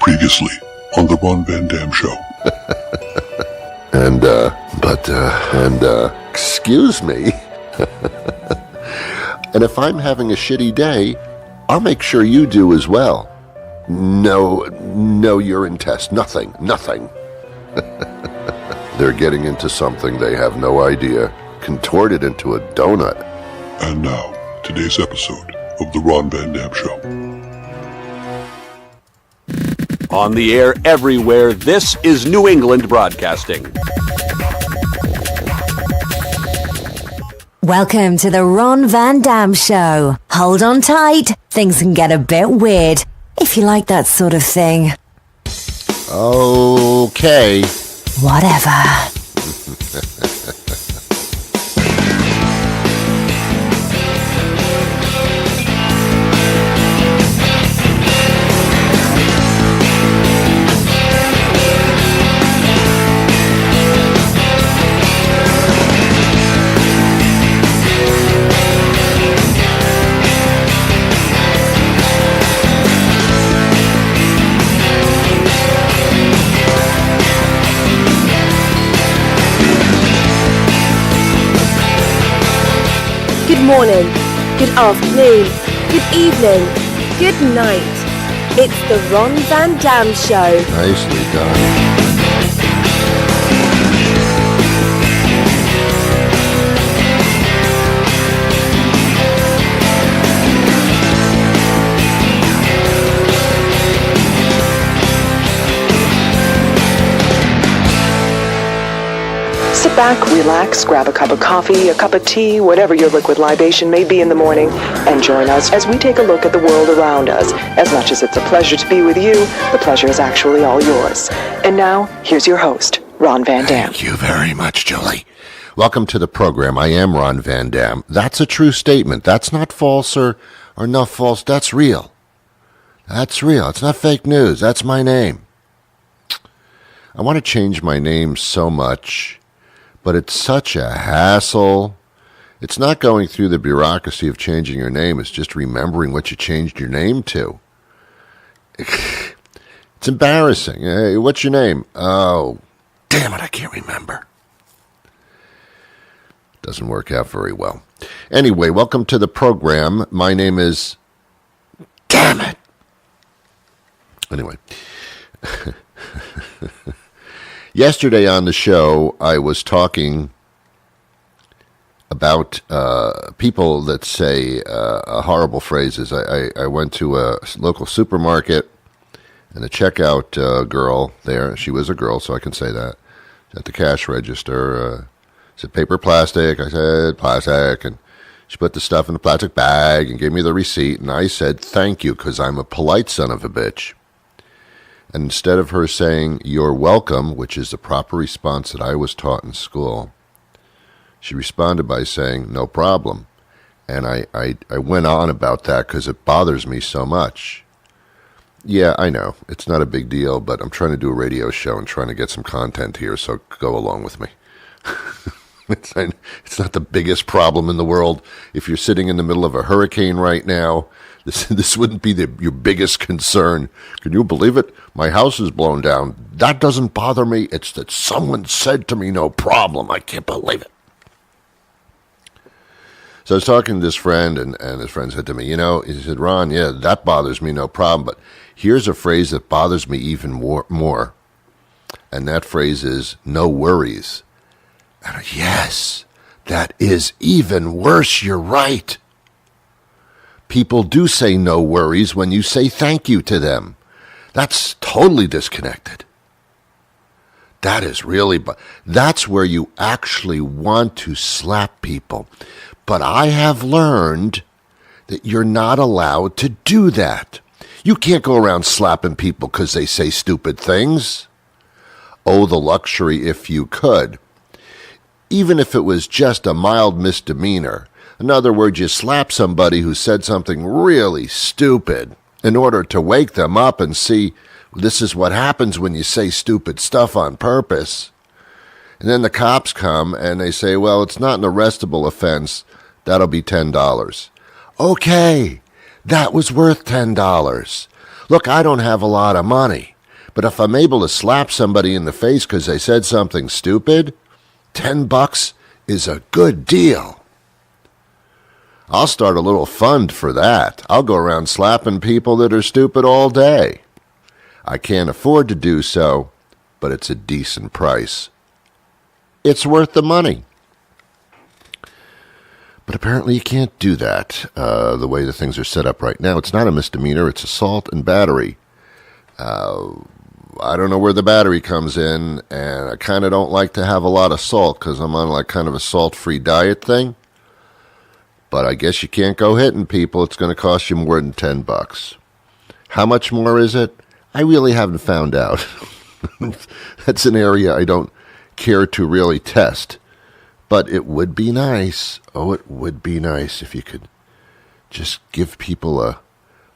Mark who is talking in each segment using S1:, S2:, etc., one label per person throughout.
S1: Previously on the Ron Van Dam Show.
S2: Excuse me. And if I'm having a shitty day, I'll make sure you do as well. No urine test, nothing. They're getting into something they have no idea, contorted into a donut.
S1: And now, today's episode of the Ron Van Dam Show.
S3: On the air everywhere, this is New England Broadcasting.
S4: Welcome to the Ron Van Dam Show. Hold on tight, things can get a bit weird, if you like that sort of thing.
S2: Okay.
S4: Whatever.
S5: Good morning, good afternoon, good evening, good night. It's the Ron Van Dam Show.
S2: Nicely done.
S6: Sit back, relax, grab a cup of coffee, a cup of tea, whatever your liquid libation may be in the morning, and join us as we take a look at the world around us. As much as it's a pleasure to be with you, the pleasure is actually all yours. And now, here's your host, Ron Van Dam.
S2: Thank you very much, Julie. Welcome to the program. I am Ron Van Dam. That's a true statement. That's not false or not false. That's real. That's real. It's not fake news. That's my name. I want to change my name so much, but it's such a hassle. It's not going through the bureaucracy of changing your name. It's just remembering what you changed your name to. It's embarrassing. Hey, what's your name? Oh, damn it, I can't remember. Doesn't work out very well. Anyway, welcome to the program. My name is... Damn it! Anyway. Yesterday on the show, I was talking about people that say horrible phrases. I went to a local supermarket, and the checkout girl there, she was a girl, so I can say that, at the cash register, said paper, plastic. I said plastic, and she put the stuff in the plastic bag and gave me the receipt, and I said thank you, because I'm a polite son of a bitch. And instead of her saying, "You're welcome," which is the proper response that I was taught in school, she responded by saying, "No problem." And I went on about that because it bothers me so much. Yeah, I know. It's not a big deal, but I'm trying to do a radio show and trying to get some content here, so go along with me. It's not the biggest problem in the world. If you're sitting in the middle of a hurricane right now, this wouldn't be your biggest concern. Can you believe it? My house is blown down. That doesn't bother me. It's that someone said to me, "No problem." I can't believe it. So I was talking to this friend, and his friend said to me, he said, "Ron, yeah, that bothers me, no problem. But here's a phrase that bothers me even more. And that phrase is, no worries." And yes, that is even worse. You're right. People do say no worries when you say thank you to them. That's totally disconnected. That is really, that's where you actually want to slap people. But I have learned that you're not allowed to do that. You can't go around slapping people because they say stupid things. Oh, the luxury if you could. Even if it was just a mild misdemeanor. In other words, you slap somebody who said something really stupid in order to wake them up and see this is what happens when you say stupid stuff on purpose. And then the cops come and they say, well, it's not an arrestable offense. That'll be $10. Okay, that was worth $10. Look, I don't have a lot of money, But if I'm able to slap somebody in the face because they said something stupid, $10 is a good deal. I'll start a little fund for that. I'll go around slapping people that are stupid all day. I can't afford to do so, but it's a decent price. It's worth the money. But apparently you can't do that the way the things are set up right now. It's not a misdemeanor. It's assault and battery. I don't know where the battery comes in, and I kind of don't like to have a lot of salt because I'm on like kind of a salt-free diet thing. But I guess you can't go hitting people. It's going to cost you more than $10. How much more is it? I really haven't found out. That's an area I don't care to really test. But it would be nice. Oh, it would be nice if you could just give people a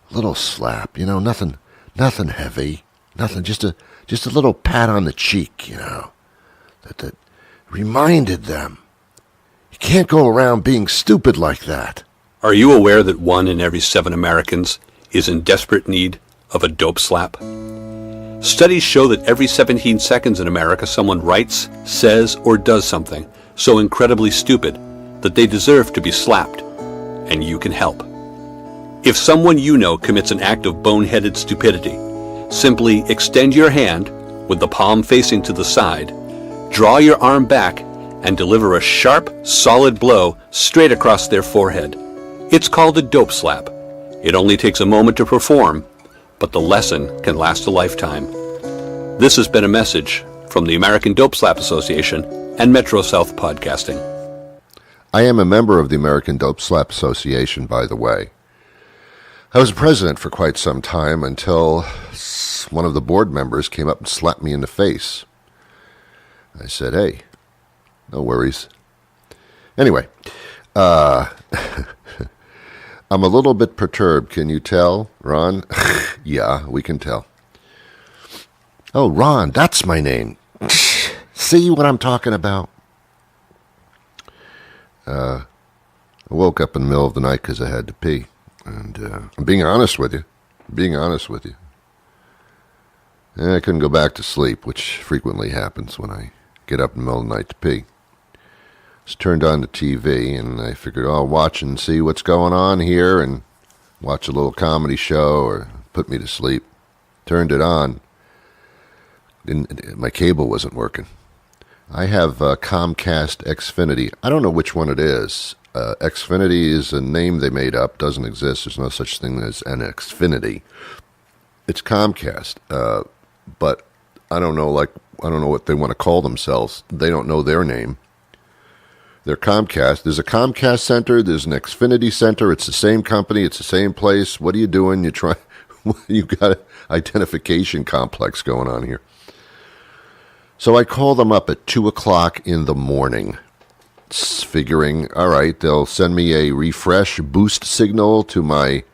S2: little slap. You know, nothing heavy. Nothing, just a little pat on the cheek, you know, that reminded them. You can't go around being stupid like that.
S3: Are you aware that 1 in every 7 Americans is in desperate need of a dope slap? Studies show that every 17 seconds in America someone writes, says, or does something so incredibly stupid that they deserve to be slapped, and you can help. If someone you know commits an act of boneheaded stupidity, simply extend your hand with the palm facing to the side, draw your arm back, and deliver a sharp, solid blow straight across their forehead. It's called a dope slap. It only takes a moment to perform, but the lesson can last a lifetime. This has been a message from the American Dope Slap Association and Metro South Podcasting.
S2: I am a member of the American Dope Slap Association, by the way. I was president for quite some time until one of the board members came up and slapped me in the face. I said, hey, no worries. Anyway, I'm a little bit perturbed. Can you tell, Ron? Yeah, we can tell. Oh, Ron, that's my name. See what I'm talking about? I woke up in the middle of the night because I had to pee. And I'm being honest with you. And I couldn't go back to sleep, which frequently happens when I get up in the middle of the night to pee. Just turned on the TV, and I figured, I'll watch and see what's going on here, and watch a little comedy show or put me to sleep. Turned it on. My cable wasn't working. I have Comcast Xfinity. I don't know which one it is. Xfinity is a name they made up. Doesn't exist. There's no such thing as an Xfinity. It's Comcast. But I don't know what they want to call themselves. They don't know their name. They're Comcast. There's a Comcast center. There's an Xfinity center. It's the same company. It's the same place. What are you doing? You've got an identification complex going on here. So I call them up at 2 o'clock in the morning, figuring, all right, they'll send me a refresh boost signal to my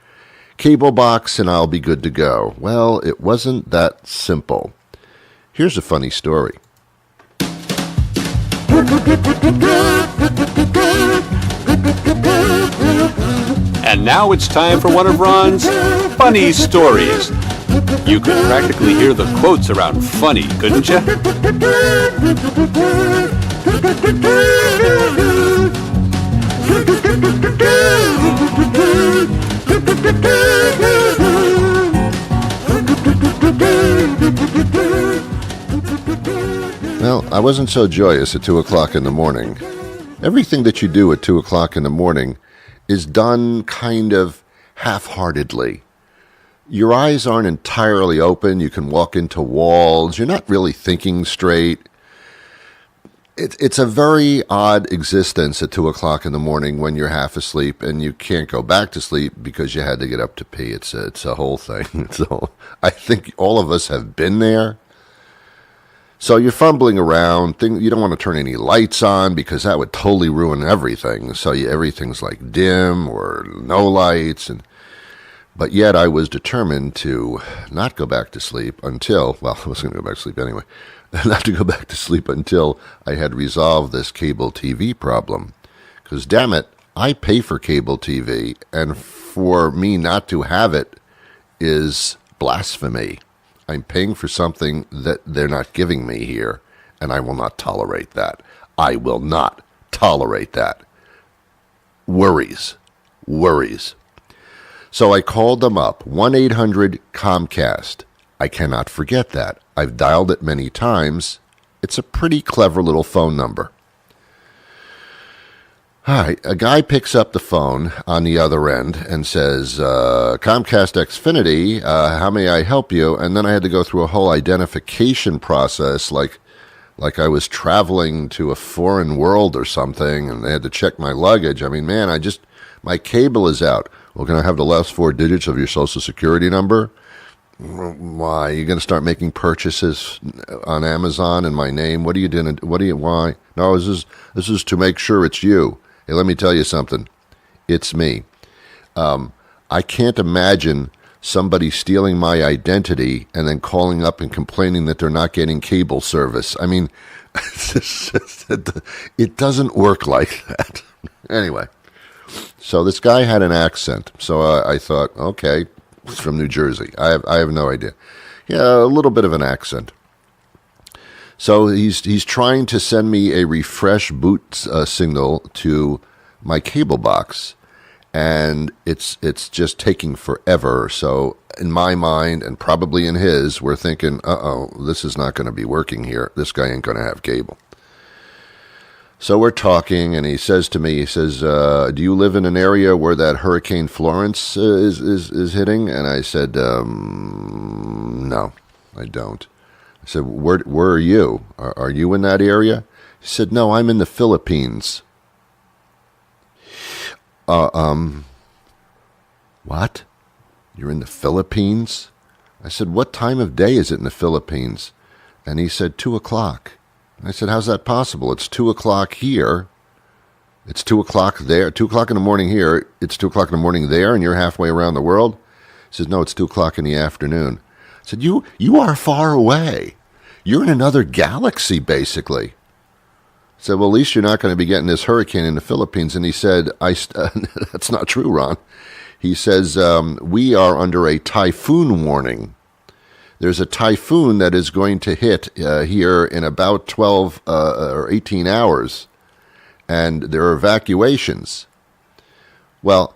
S2: cable box and I'll be good to go. Well, it wasn't that simple. Here's a funny story.
S3: And now it's time for one of Ron's funny stories. You could practically hear the quotes around funny, couldn't you?
S2: Well, I wasn't so joyous at 2 o'clock in the morning. Everything that you do at 2 o'clock in the morning is done kind of half-heartedly. Your eyes aren't entirely open. You can walk into walls. You're not really thinking straight. It's a very odd existence at 2 o'clock in the morning when you're half asleep and you can't go back to sleep because you had to get up to pee. It's a whole thing. I think all of us have been there. So you're fumbling around. You don't want to turn any lights on because that would totally ruin everything. So everything's like dim or no lights. But yet I was determined to not go back to sleep until, well, I was going to go back to sleep anyway, not to go back to sleep until I had resolved this cable TV problem. Because damn it, I pay for cable TV, and for me not to have it is blasphemy. I'm paying for something that they're not giving me here, and I will not tolerate that. I will not tolerate that. Worries. So I called them up, 1-800-COMCAST. I cannot forget that. I've dialed it many times. It's a pretty clever little phone number. All right, a guy picks up the phone on the other end and says, Comcast Xfinity, how may I help you? And then I had to go through a whole identification process, like I was traveling to a foreign world or something, and they had to check my luggage. I mean, man, my cable is out. Well, can I have the last 4 digits of your Social Security number? Why? You're going to start making purchases on Amazon in my name? What are you doing? Why? No, this is to make sure it's you. Hey, let me tell you something. It's me. I can't imagine somebody stealing my identity and then calling up and complaining that they're not getting cable service. I mean, it doesn't work like that. Anyway, so this guy had an accent. So I thought, okay, he's from New Jersey. I have no idea. Yeah, a little bit of an accent. So he's trying to send me a refresh boot signal to my cable box, and it's just taking forever. So in my mind, and probably in his, we're thinking, this is not going to be working here. This guy ain't going to have cable. So we're talking, and he says to me, do you live in an area where that Hurricane Florence is hitting? And I said, no, I don't. I said, where are you? Are you in that area? He said, no, I'm in the Philippines. What? You're in the Philippines? I said, what time of day is it in the Philippines? And he said, 2:00. I said, how's that possible? It's 2:00 here. It's 2:00 there. 2:00 in the morning here. It's 2:00 in the morning there, and you're halfway around the world? He says, no, it's 2:00 in the afternoon. I said, you are far away. You're in another galaxy, basically. I said, well, at least you're not going to be getting this hurricane in the Philippines. And he said, that's not true, Ron. He says, we are under a typhoon warning. There's a typhoon that is going to hit here in about 12 or 18 hours, and there are evacuations. Well,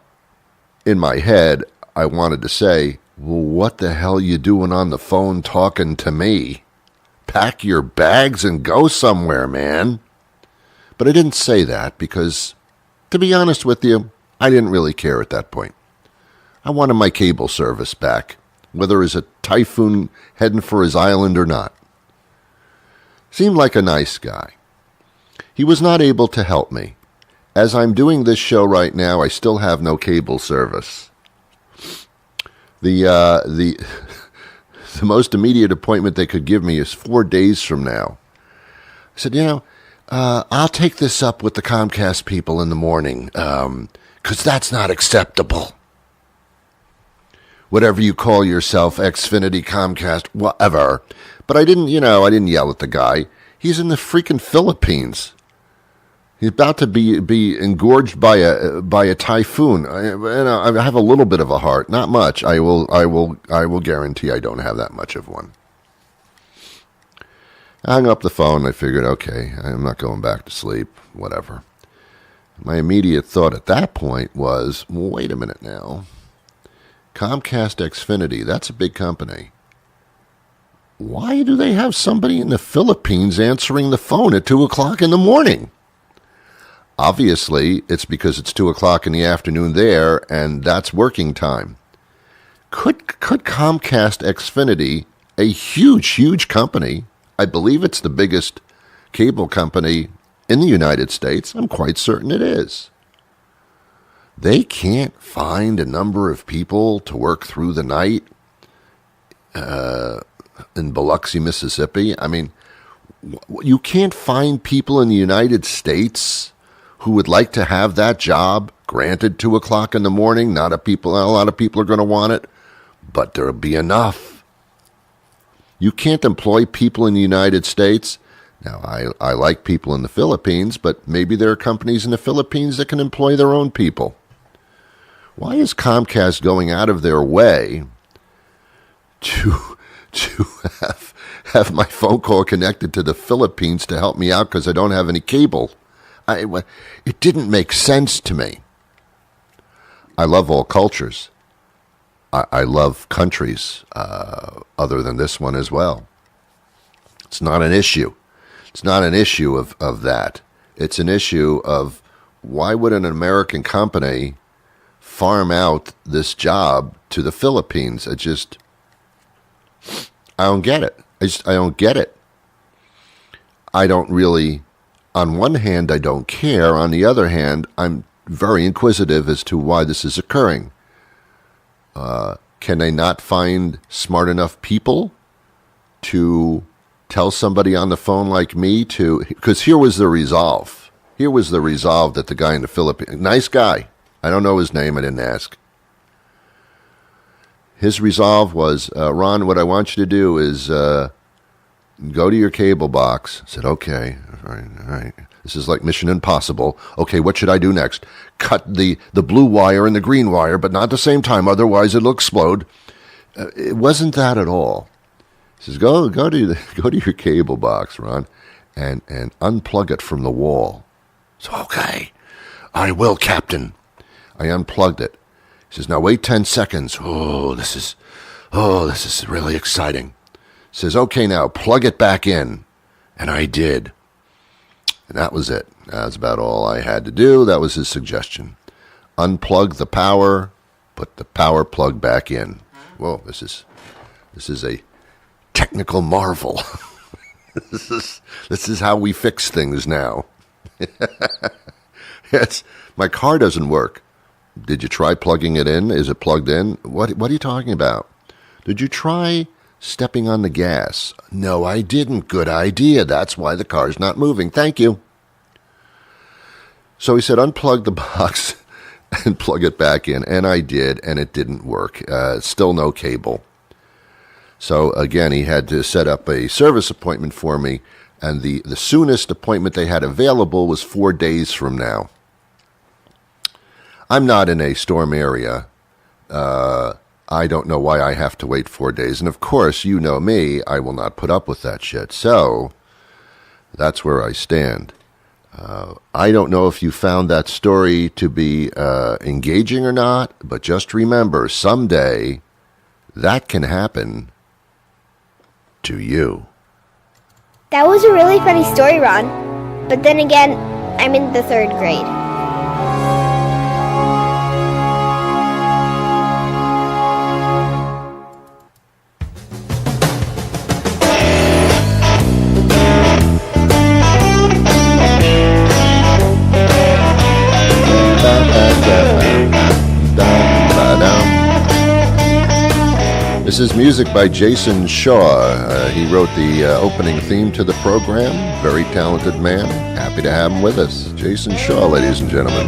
S2: in my head, I wanted to say, well, what the hell you doing on the phone talking to me? Pack your bags and go somewhere, man. But I didn't say that because, to be honest with you, I didn't really care at that point. I wanted my cable service back, whether it's a typhoon heading for his island or not. Seemed like a nice guy. He was not able to help me. As I'm doing this show right now, I still have no cable service. The most immediate appointment they could give me is 4 days from now. I said, I'll take this up with the Comcast people in the morning, because that's not acceptable. Whatever you call yourself, Xfinity, Comcast, whatever. But I didn't yell at the guy. He's in the freaking Philippines. He's about to be engorged by a typhoon. I have a little bit of a heart, not much. I will guarantee I don't have that much of one. I hung up the phone. I figured, okay, I'm not going back to sleep. Whatever. My immediate thought at that point was, well, wait a minute now. Comcast Xfinity, that's a big company. Why do they have somebody in the Philippines answering the phone at 2:00 in the morning? Obviously, it's because it's 2:00 in the afternoon there, and that's working time. Could Comcast Xfinity, a huge company, I believe it's the biggest cable company in the United States, I'm quite certain it is. They can't find a number of people to work through the night in Biloxi, Mississippi. I mean, you can't find people in the United States who would like to have that job. Granted, 2:00 in the morning, not a lot of people are going to want it, but there'll be enough. You can't employ people in the United States. Now, I like people in the Philippines, but maybe there are companies in the Philippines that can employ their own people. Why is Comcast going out of their way to have my phone call connected to the Philippines to help me out because I don't have any cable. It didn't make sense to me. I love all cultures. I love countries other than this one as well. It's not an issue. It's not an issue of that. It's an issue of why would an American company farm out this job to the Philippines? I don't get it. I don't get it. I don't really, on one hand, I don't care. On the other hand, I'm very inquisitive as to why this is occurring. Can they not find smart enough people to tell somebody on the phone like me to, because here was the resolve. Here was the resolve that the guy in the Philippines, nice guy, I don't know his name, I didn't ask. His resolve was, Ron, what I want you to do is go to your cable box. I said, okay, all right. This is like Mission Impossible. Okay, what should I do next? Cut the blue wire and the green wire, but not at the same time, otherwise it'll explode. It wasn't that at all. He says, go to your cable box, Ron, and unplug it from the wall. So, okay, I will, Captain. I unplugged it. He says, now wait 10 seconds. Oh, this is really exciting. He says, okay, now plug it back in. And I did. And that was it. That's about all I had to do. That was his suggestion. Unplug the power, put the power plug back in. Whoa, this is a technical marvel. This is how we fix things now. My car doesn't work. Did you try plugging it in? Is it plugged in? What are you talking about? Did you try stepping on the gas? No, I didn't. Good idea. That's why the car's not moving. Thank you. So he said, unplug the box and plug it back in. And I did, and it didn't work. Still no cable. So again, he had to set up a service appointment for me. And the soonest appointment they had available was 4 days from now. I'm not in a storm area. I don't know why I have to wait 4 days. And of course, you know me, I will not put up with that shit. So that's where I stand. I don't know if you found that story to be engaging or not, but just remember, someday that can happen to you.
S7: That was a really funny story, Ron. But then again, I'm in the 3rd grade.
S2: This is music by Jason Shaw. He wrote the opening theme to the program. Very talented man. Happy to have him with us. Jason Shaw, ladies and gentlemen.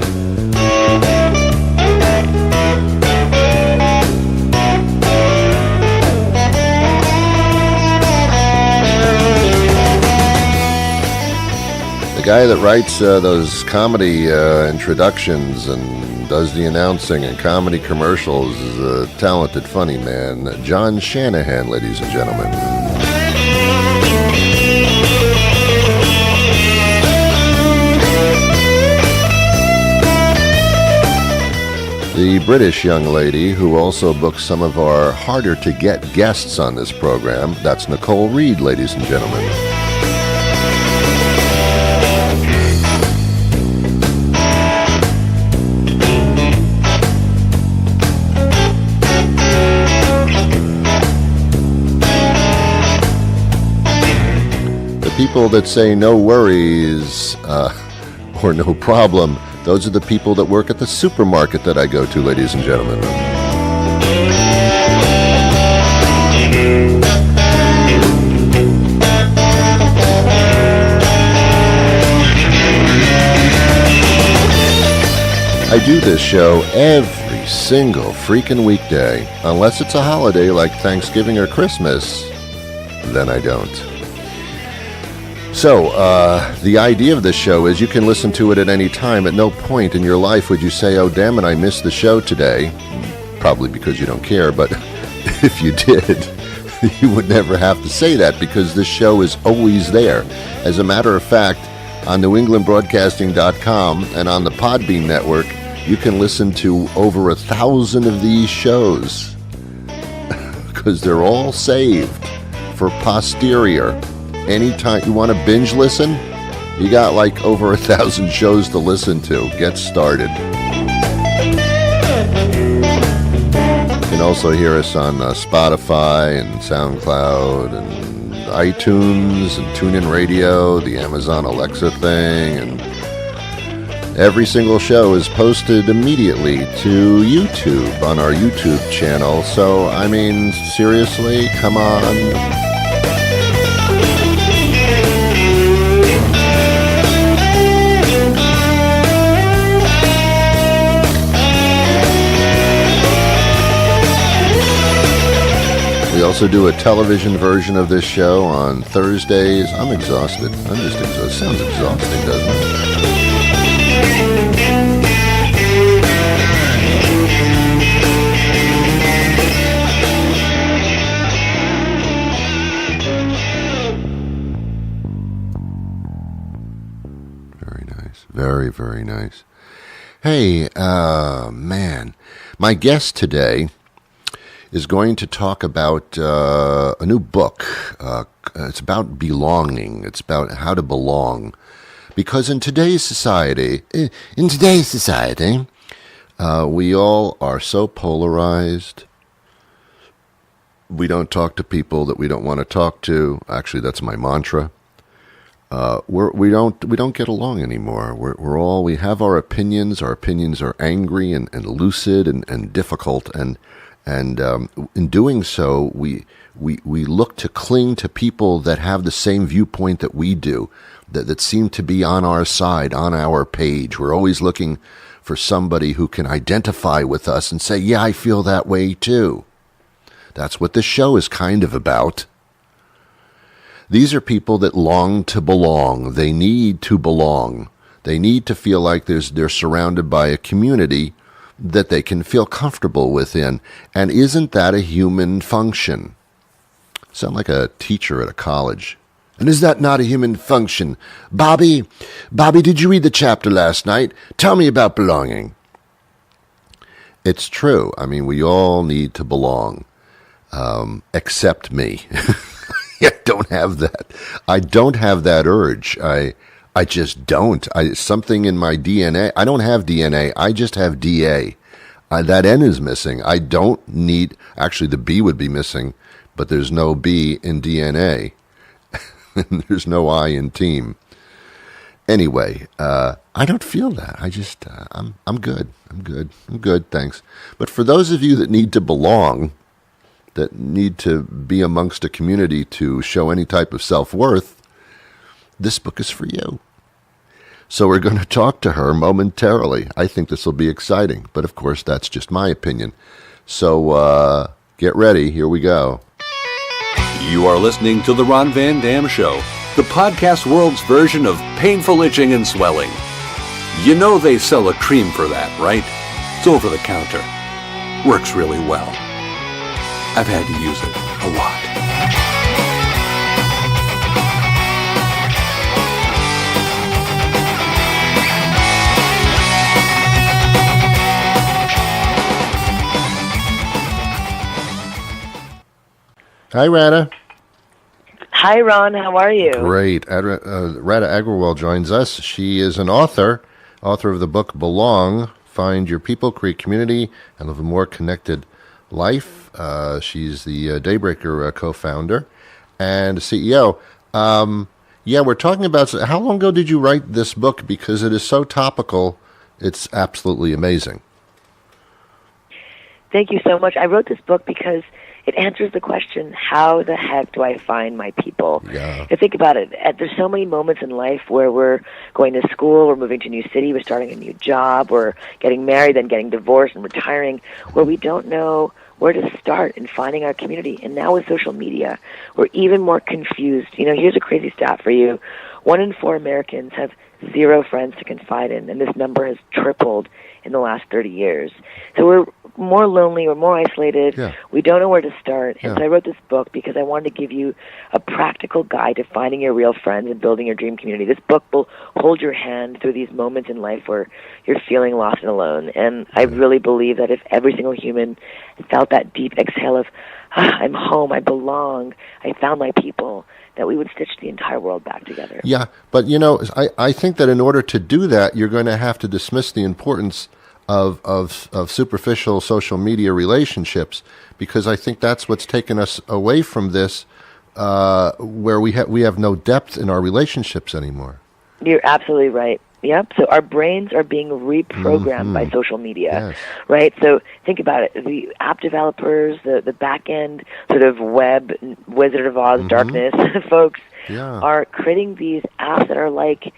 S2: The guy that writes those comedy introductions and does the announcing and comedy commercials is a talented, funny man. John Shanahan, ladies and gentlemen. The British young lady who also books some of our harder-to-get guests on this program, that's Nicole Reed, ladies and gentlemen. People that say no worries or no problem, those are the people that work at the supermarket that I go to, ladies and gentlemen. I do this show every single freaking weekday, unless it's a holiday like Thanksgiving or Christmas, then I don't. So, the idea of this show is you can listen to it at any time. At no point in your life would you say, oh, damn it, I missed the show today. Probably because you don't care, but if you did, you would never have to say that because this show is always there. As a matter of fact, on NewEnglandBroadcasting.com and on the Podbean network, you can listen to over 1,000 of these shows because they're all saved for posterior. Anytime you want to binge listen, you got like over 1,000 shows to listen to. Get started. You can also hear us on Spotify and SoundCloud and iTunes and TuneIn Radio, the Amazon Alexa thing, and every single show is posted immediately to YouTube on our YouTube channel. So, I mean, seriously, come on. We also do a television version of this show on Thursdays. I'm exhausted. I'm just exhausted. Sounds exhausting, doesn't it? Very nice. Very, very nice. Hey, man. My guest today is going to talk about a new book. It's about belonging. It's about how to belong. Because in today's society, we all are so polarized. We don't talk to people that we don't want to talk to. Actually, that's my mantra. We don't get along anymore. We have our opinions. Our opinions are angry and lucid and difficult. And in doing so, we look to cling to people that have the same viewpoint that we do, that seem to be on our side, on our page. We're always looking for somebody who can identify with us and say, yeah, I feel that way too. That's what this show is kind of about. These are people that long to belong. They need to belong. They need to feel like they're surrounded by a community that they can feel comfortable within. And isn't that a human function? Sound like a teacher at a college. And is that not a human function? Bobby, did you read the chapter last night? Tell me about belonging. It's true. I mean, we all need to belong, except me. I don't have that. I don't have that urge. I just don't. Something in my DNA. I don't have DNA. I just have DA. That N is missing. I don't need. Actually, the B would be missing, but there's no B in DNA, and there's no I in team. Anyway, I don't feel that. I just I'm good. I'm good. Thanks. But for those of you that need to belong, that need to be amongst a community to show any type of self-worth, this book is for you. So we're going to talk to her momentarily. I think this will be exciting, but of course that's just my opinion. So get ready. Here we go.
S3: You are listening to The Ron Van Dam Show, the podcast world's version of painful itching and swelling. You know they sell a cream for that, right? It's over the counter. Works really well. I've had to use it a lot.
S2: Hi, Radha.
S6: Hi, Ron. How are you?
S2: Great. Radha Argawal joins us. She is an author of the book Belong, Find Your People, Create Community, and Live a More Connected Life. She's the Daybreaker co-founder and CEO. We're talking about, how long ago did you write this book? Because it is so topical, it's absolutely amazing.
S6: Thank you so much. I wrote this book because it answers the question, how the heck do I find my people?
S2: Yeah.
S6: Think about it. There's so many moments in life where we're going to school, we're moving to a new city, we're starting a new job, we're getting married, then getting divorced and retiring, where we don't know where to start in finding our community. And now with social media, we're even more confused. Here's a crazy stat for you. 1 in 4 Americans have 0 friends to confide in, and this number has tripled in the last 30 years. So we're more lonely or more isolated.
S2: Yeah.
S6: We don't know where to start. And
S2: Yeah.
S6: so I wrote this book because I wanted to give you a practical guide to finding your real friends and building your dream community. This book will hold your hand through these moments in life where you're feeling lost and alone. And I really believe that if every single human felt that deep exhale of, I'm home, I belong, I found my people, that we would stitch the entire world back together.
S2: Yeah, but I think that in order to do that, you're going to have to dismiss the importance of superficial social media relationships, because I think that's what's taken us away from this, where we have no depth in our relationships anymore.
S6: You're absolutely right. Yep. So our brains are being reprogrammed by social media,
S2: Yes.
S6: right? So think about it. The app developers, the back-end sort of web Wizard of Oz darkness folks
S2: Yeah.
S6: are creating these apps that are like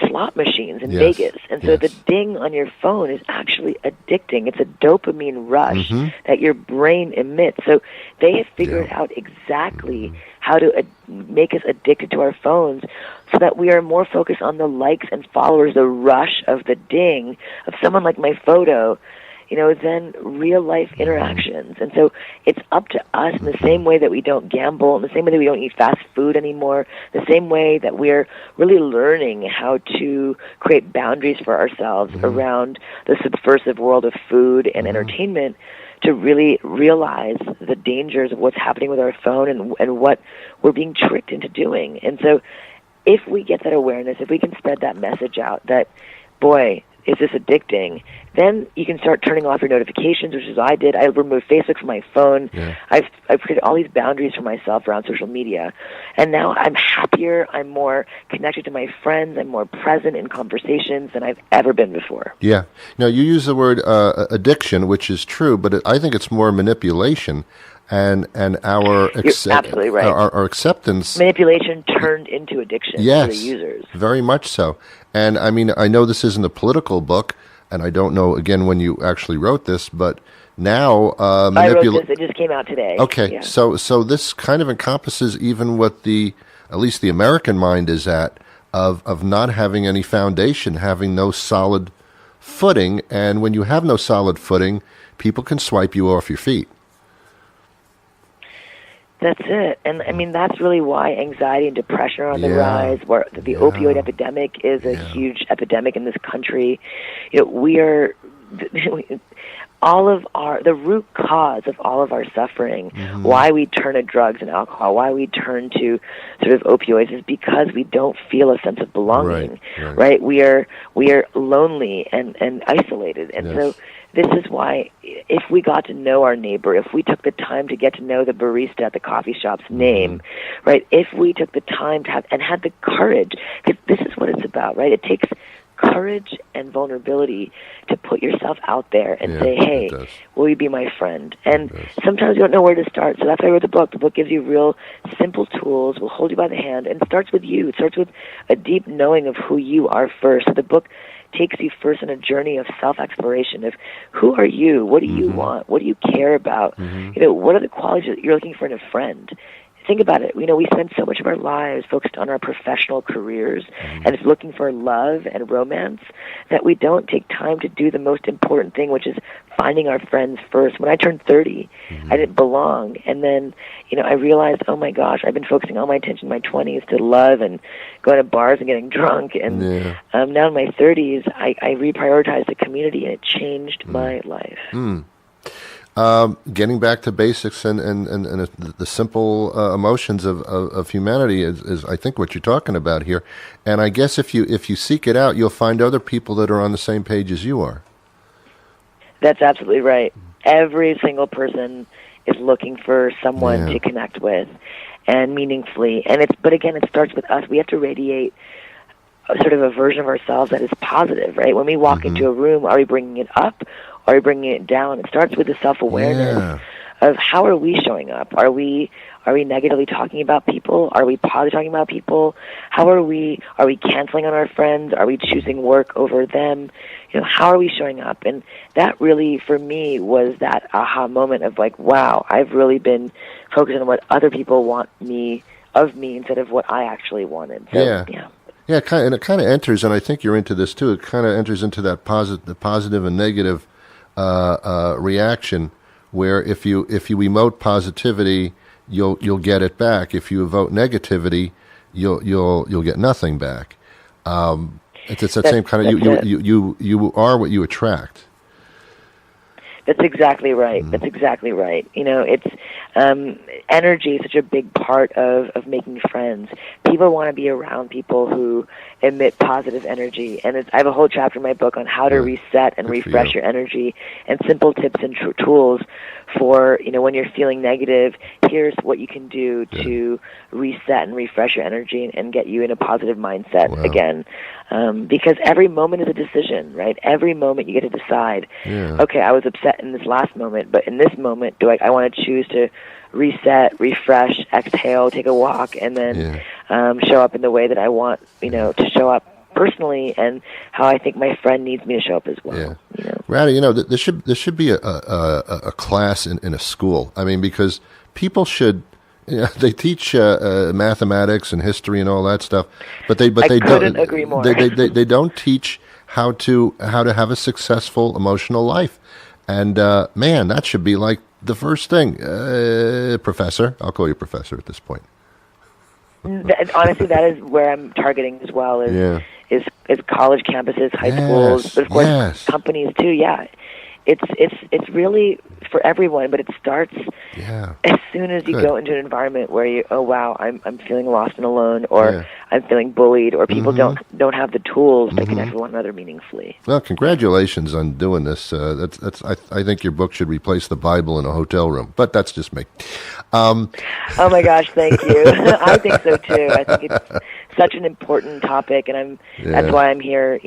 S6: slot machines in
S2: Yes.
S6: Vegas. And so
S2: Yes.
S6: the ding on your phone is actually addicting. It's a dopamine rush that your brain emits. So they have figured out exactly how to make us addicted to our phones so that we are more focused on the likes and followers, the rush of the ding of someone like my photo, than real life interactions. And so it's up to us, in the same way that we don't gamble, in the same way that we don't eat fast food anymore, the same way that we're really learning how to create boundaries for ourselves around the subversive world of food and entertainment, to really realize the dangers of what's happening with our phone and what we're being tricked into doing. And so if we get that awareness, if we can spread that message out that, boy, is this addicting, then you can start turning off your notifications, which is what I did. I removed Facebook from my phone.
S2: Yeah.
S6: I've created all these boundaries for myself around social media. And now I'm happier. I'm more connected to my friends. I'm more present in conversations than I've ever been before.
S2: Yeah. Now, you use the word addiction, which is true, but I think it's more manipulation. And our
S6: You're absolutely right.
S2: our acceptance.
S6: Manipulation turned into addiction
S2: Yes,
S6: for the users.
S2: very much so. And I mean, I know this isn't a political book, and I don't know, again, when you actually wrote this, but now
S6: I wrote this. It just came out today.
S2: Okay,
S6: Yeah.
S2: so this kind of encompasses even what at least the American mind is at, of not having any foundation, having no solid footing. And when you have no solid footing, people can swipe you off your feet.
S6: That's it. And I mean, that's really why anxiety and depression are on the
S2: Yeah.
S6: rise, where the opioid epidemic is a huge epidemic in this country. We are the root cause of all of our suffering, why we turn to drugs and alcohol, why we turn to sort of opioids, is because we don't feel a sense of belonging, right? We are lonely and isolated. And so this is why, if we got to know our neighbor, if we took the time to get to know the barista at the coffee shop's name, right? If we took the time to had the courage, because this is what it's about, right? It takes courage and vulnerability to put yourself out there and say, hey, will you be my friend? And sometimes you don't know where to start, so that's why I wrote the book. The book gives you real simple tools, will hold you by the hand, and it starts with you. It starts with a deep knowing of who you are first. So the book takes you first on a journey of self-exploration of who are you, what do you want, what do you care about, what are the qualities that you're looking for in a friend. Think about it. We spend so much of our lives focused on our professional careers and looking for love and romance that we don't take time to do the most important thing, which is finding our friends first. When I turned 30, I didn't belong. And then, I realized, oh my gosh, I've been focusing all my attention in my 20s to love and going to bars and getting drunk. And now in my 30s, I reprioritized the community, and it changed my life.
S2: Getting back to basics and the simple emotions of humanity is I think what you're talking about here. And I guess if you seek it out, you'll find other people that are on the same page as you are.
S6: That's absolutely right. Every single person is looking for someone to connect with and meaningfully. But again, it starts with us. We have to radiate sort of a version of ourselves that is positive, right? When we walk into a room, are we bringing it up? Are we bringing it down? It starts with the self-awareness of how are we showing up? Are we negatively talking about people? Are we positively talking about people? How are we canceling on our friends? Are we choosing work over them? How are we showing up? And that really, for me, was that aha moment of like, wow, I've really been focused on what other people want of me instead of what I actually wanted. So,
S2: Yeah, and it kind of enters, and I think you're into this too. It kind of enters into that positive and negative reaction, where if you emote positivity, you'll get it back. If you emote negativity, you'll get nothing back. It's that same kind of you are what you attract.
S8: That's exactly right. That's exactly right. It's energy is such a big part of making friends. People want to be around people who emit positive energy, and I have a whole chapter in my book on how to reset and refresh your energy, and simple tips and tools for when you're feeling negative. Here's what you can do to reset and refresh your energy and get you in a positive mindset again. Because every moment is a decision, right? Every moment you get to decide, okay, I was upset in this last moment, but in this moment, I want to choose to reset, refresh, exhale, take a walk, and then show up in the way that I want, to show up personally, and how I think my friend needs me to show up as well.
S2: Radha, there should be a class in a school. I mean, because people should. They teach mathematics and history and all that stuff, but they
S8: couldn't agree more.
S2: They don't teach how to have a successful emotional life, and man, that should be like the first thing. Professor, I'll call you professor at this point.
S8: Honestly, that is where I'm targeting as well. Is college campuses, high schools, but of course companies too. Yeah, it's really for everyone, but it starts as soon as you go into an environment where I'm feeling lost and alone, or I'm feeling bullied, or people don't have the tools to connect with one another meaningfully.
S2: Well, congratulations on doing this. I think your book should replace the Bible in a hotel room, but that's just me.
S8: Oh my gosh, thank you. I think so too. I think it's such an important topic, and that's why I'm here,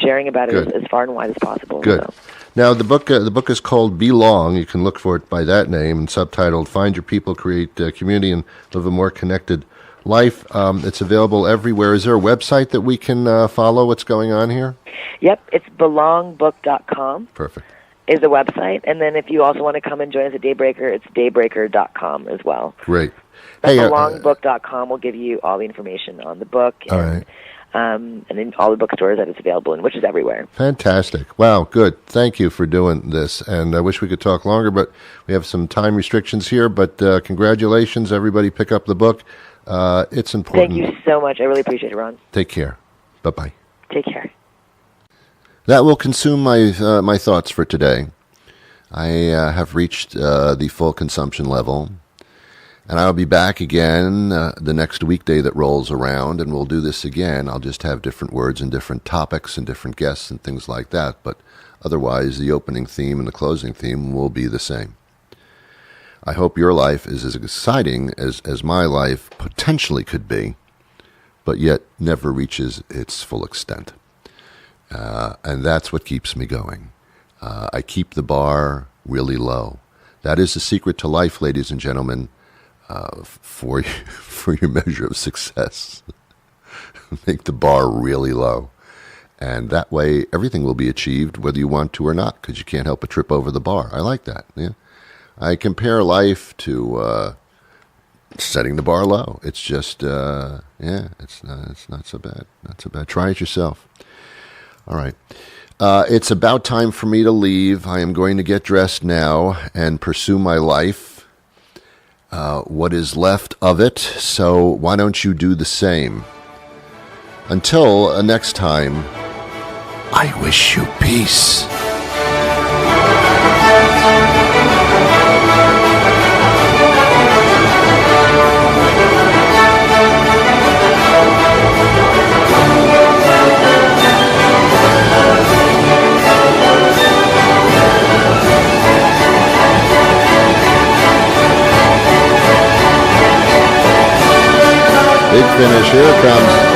S8: sharing about it as far and wide as possible.
S2: Good.
S8: So.
S2: Now, the book is called Belong. You can look for it by that name, and subtitled "Find Your People, Create Community, and Live a More Connected Life." It's available everywhere. Is there a website that we can follow what's going on here?
S8: Yep, it's belongbook.com.
S2: Perfect.
S8: Is the website, and then if you also want to come and join us at Daybreaker, it's daybreaker.com as well.
S2: Great.
S8: Hey, belongbook.com will give you all the information on the book. And,
S2: all right.
S8: And in all the bookstores that it's available in, which is everywhere.
S2: Fantastic. Wow, good. Thank you for doing this. And I wish we could talk longer, but we have some time restrictions here. But congratulations, everybody. Pick up the book. It's important.
S8: Thank you so much. I really appreciate it, Ron.
S2: Take care. Bye-bye.
S8: Take care.
S2: That will consume my thoughts for today. I have reached the full consumption level. And I'll be back again the next weekday that rolls around, and we'll do this again. I'll just have different words and different topics and different guests and things like that. But otherwise, the opening theme and the closing theme will be the same. I hope your life is as exciting as my life potentially could be, but yet never reaches its full extent. And that's what keeps me going. I keep the bar really low. That is the secret to life, ladies and gentlemen. For your measure of success. Make the bar really low. And that way, everything will be achieved whether you want to or not, because you can't help but trip over the bar. I like that. Yeah. I compare life to setting the bar low. It's just, it's not so bad. Not so bad. Try it yourself. All right. It's about time for me to leave. I am going to get dressed now and pursue my life. What is left of it, so why don't you do the same? Until next time, I wish you peace. Big finish, here it comes.